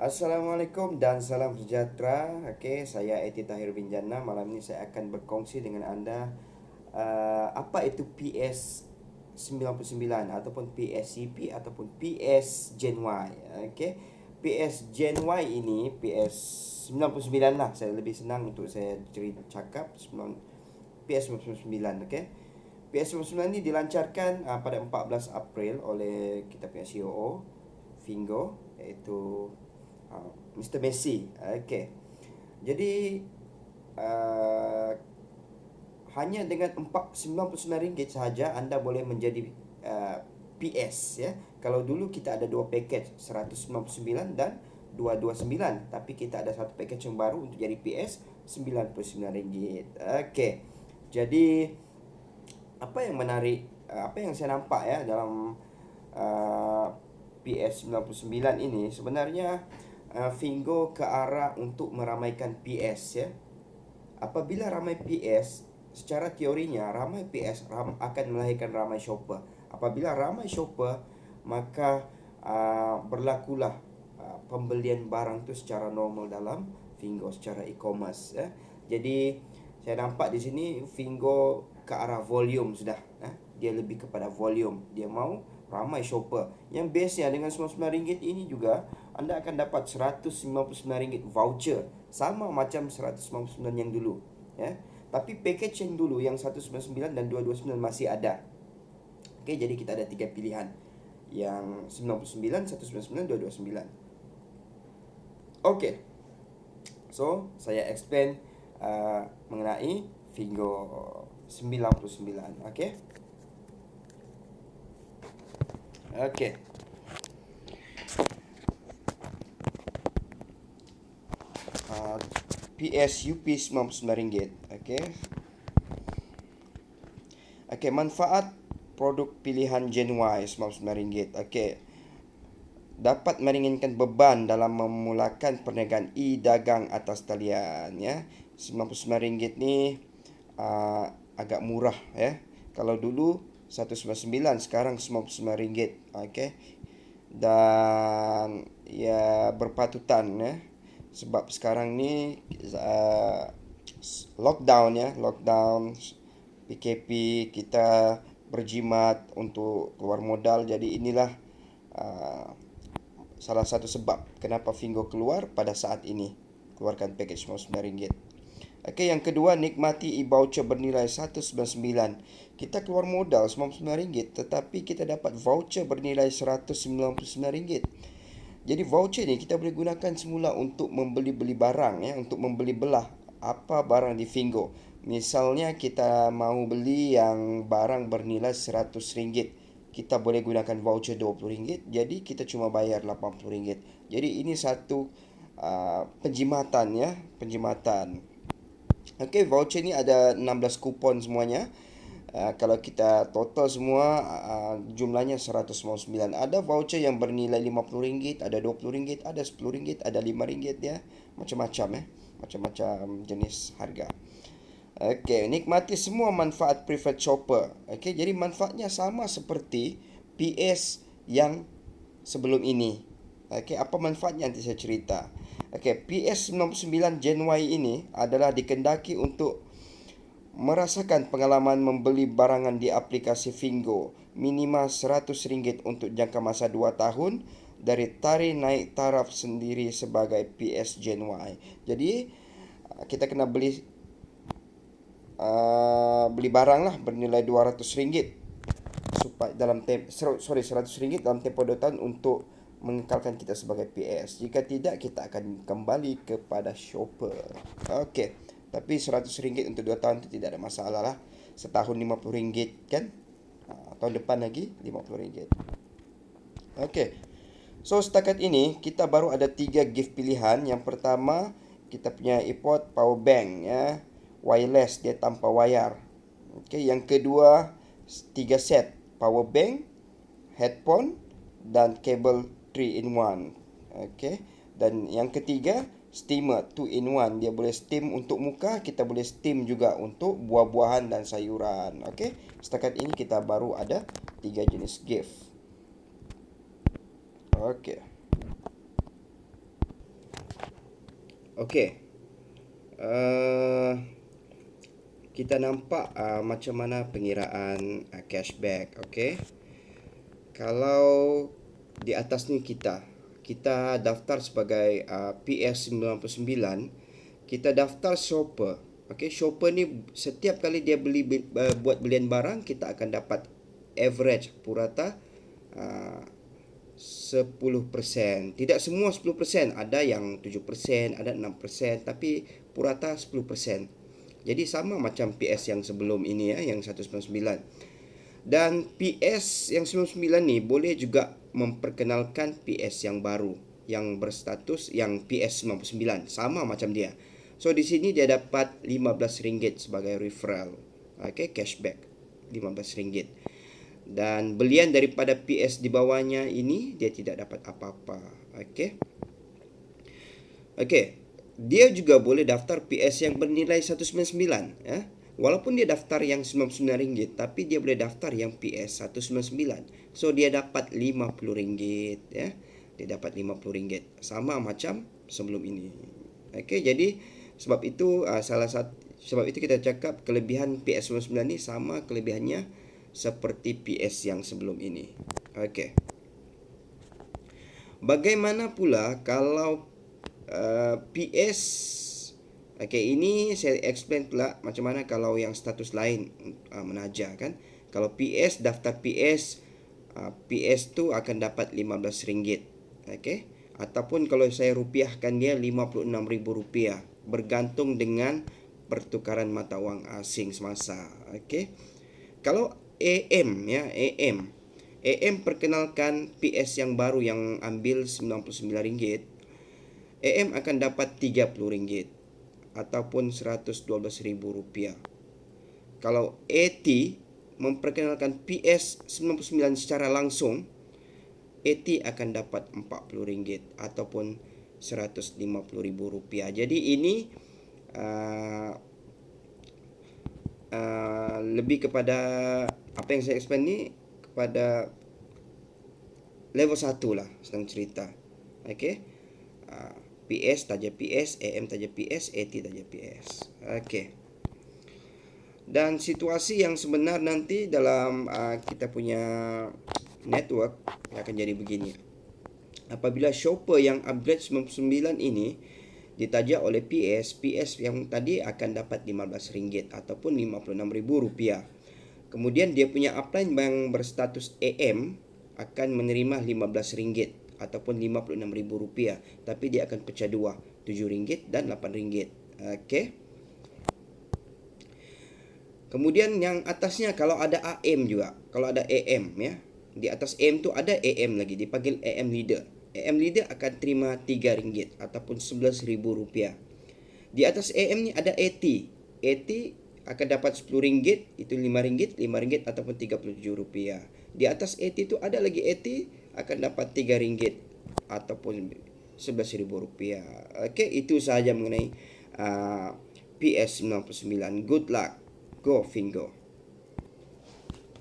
Assalamualaikum dan salam sejahtera. Okey, saya Eti Tahir bin Jannah. Malam ini saya akan berkongsi dengan anda apa itu PS 99 ataupun PSCP ataupun PS Gen Y. Okey. PS Gen Y ini PS 99 lah. Saya lebih senang untuk saya cerita cakap PS 99, okey. PS 99 ini dilancarkan pada 14 April oleh kita punya COO Fingo, iaitu Mr. Messi. Okey. Jadi uh, hanya dengan RM99 sahaja anda boleh menjadi PS, ya. Kalau dulu kita ada dua package, 199 dan 229, tapi kita ada satu package yang baru untuk jadi PS, RM99. Okey. Jadi apa yang menarik, apa yang saya nampak ya dalam PS 99 ini sebenarnya Fingo ke arah untuk meramaikan PS, ya. Apabila ramai PS, secara teorinya ramai PS akan melahirkan ramai shopper. Apabila ramai shopper, maka berlakulah pembelian barang tu secara normal dalam Fingo secara e-commerce, ya. Jadi saya nampak di sini Fingo ke arah volume sudah, dia lebih kepada volume. Dia mau ramai shopper. Yang bestnya dengan RM99 ini juga anda akan dapat RM159 voucher, sama macam 199 yang dulu, ya. Tapi package yang dulu yang 199 dan 229 masih ada. Okey, jadi kita ada tiga pilihan. Yang 99, 199, 229. Okey. So, saya explain mengenai Fingo 99, okey. Okey. PSUP RM99. Okey. Okey, manfaat produk pilihan Gen Y RM99. Okey. Dapat meringankan beban dalam memulakan perniagaan e-dagang atas talian, ya. RM99 ni agak murah, ya. Kalau dulu 199, sekarang RM99. Okey. Dan ya berpatutan, ya. Sebab sekarang ni lockdown, ya, lockdown PKP, kita berjimat untuk keluar modal. Jadi inilah salah satu sebab kenapa Fingo keluar pada saat ini, keluarkan package RM99. Okey, yang kedua, nikmati e-voucher bernilai RM199. Kita keluar modal RM99, tetapi kita dapat voucher bernilai RM199. Jadi voucher ni kita boleh gunakan semula untuk membeli-beli barang, ya, untuk membeli belah apa barang di Fingo. Misalnya kita mau beli yang barang bernilai RM100, kita boleh gunakan voucher RM20. Jadi kita cuma bayar RM80. Jadi ini satu penjimatan, ya, penjimatan. Okey, voucher ni ada 16 kupon semuanya. Kalau kita total semua jumlahnya RM199. Ada voucher yang bernilai RM50, ada RM20, ada RM10, ada RM5, ya. Macam-macam, ya. Macam-macam jenis harga. Okey, nikmati semua manfaat preferred shopper. Okey, jadi manfaatnya sama seperti PS yang sebelum ini. Okey, apa manfaatnya nanti saya cerita. Okey, PS 99 Gen Y ini adalah dikendaki untuk merasakan pengalaman membeli barangan di aplikasi Fingo minimal RM100 untuk jangka masa 2 tahun dari tarikh naik taraf sendiri sebagai PS Gen Y. Jadi kita kena beli barang lah bernilai RM200 supaya dalam RM100 dalam tempoh 2 tahun untuk mengekalkan kita sebagai PS. Jika tidak, kita akan kembali kepada shopper. Okey. Tapi RM100 untuk 2 tahun itu tidak ada masalah lah. Setahun RM50, kan? Tahun depan lagi RM50. Okey. So setakat ini kita baru ada 3 gift pilihan. Yang pertama, kita punya iPod power bank, ya. Wireless, dia tanpa wayar. Okey, yang kedua 3 set power bank, headphone dan kabel 3 in 1. Okey. Dan yang ketiga, steamer 2 in 1. Dia boleh steam untuk muka, kita boleh steam juga untuk buah-buahan dan sayuran. Okey. Setakat ini kita baru ada 3 jenis gift. Okey. Okey. Kita nampak macam mana pengiraan cashback. Okey. Kalau di atas ni kita daftar sebagai PS99, kita daftar shopper. Okey, shopper ni setiap kali dia buat belian barang, kita akan dapat average purata 10%. Tidak semua 10%, ada yang 7%, ada 6%, tapi purata 10%. Jadi sama macam PS yang sebelum ini ya, yang 199. Dan PS yang 99 ni boleh juga memperkenalkan PS yang baru yang berstatus yang PS 99, sama macam dia. So di sini dia dapat RM15 sebagai referral. Okey, cashback RM15. Dan belian daripada PS di bawahnya ini dia tidak dapat apa-apa. Okey. Okey. Dia juga boleh daftar PS yang bernilai 199 ya. Walaupun dia daftar yang RM99, tapi dia boleh daftar yang PS 199. So dia dapat RM50 ya. Dia dapat RM50 sama macam sebelum ini. Okey, jadi sebab itu sebab itu kita cakap kelebihan PS 99 ni sama kelebihannya seperti PS yang sebelum ini. Okey. Bagaimana pula kalau PS? Okey, ini saya explain pula macam mana kalau yang status lain menaja kan. Kalau PS, daftar PS, PS tu akan dapat RM15. Okey. Ataupun kalau saya rupiahkan dia RM56,000, bergantung dengan pertukaran mata wang asing semasa. Okey. Kalau AM ya, AM perkenalkan PS yang baru yang ambil RM99, AM akan dapat RM30 ataupun RM112,000. Kalau AT memperkenalkan PS 99 secara langsung, AT akan dapat RM40 ataupun RM150,000. Jadi ini lebih kepada apa yang saya explain ni kepada level 1 lah, senang cerita. Okey. PS taja PS, AM taja PS, AT taja PS. Okey. Dan situasi yang sebenar nanti dalam kita punya network akan jadi begini. Apabila shopper yang upgrade 99 ini ditaja oleh PS yang tadi akan dapat RM15 ataupun RM56,000. Kemudian dia punya upline yang berstatus AM akan menerima RM15 ataupun RM56,000, tapi dia akan pecah dua, RM7 dan RM8. Okey. Kemudian yang atasnya kalau ada AM juga, kalau ada AM ya. Di atas AM tu ada AM lagi, dipanggil AM leader. AM leader akan terima RM3 ataupun RM11,000. Di atas AM ni ada AT. AT akan dapat RM10, itu RM5, RM5 ataupun RM37. Di atas AT tu ada lagi AT akan dapat RM3 ataupun RM11,000. Okey, itu sahaja mengenai PS 99. Good luck. Go Fingo.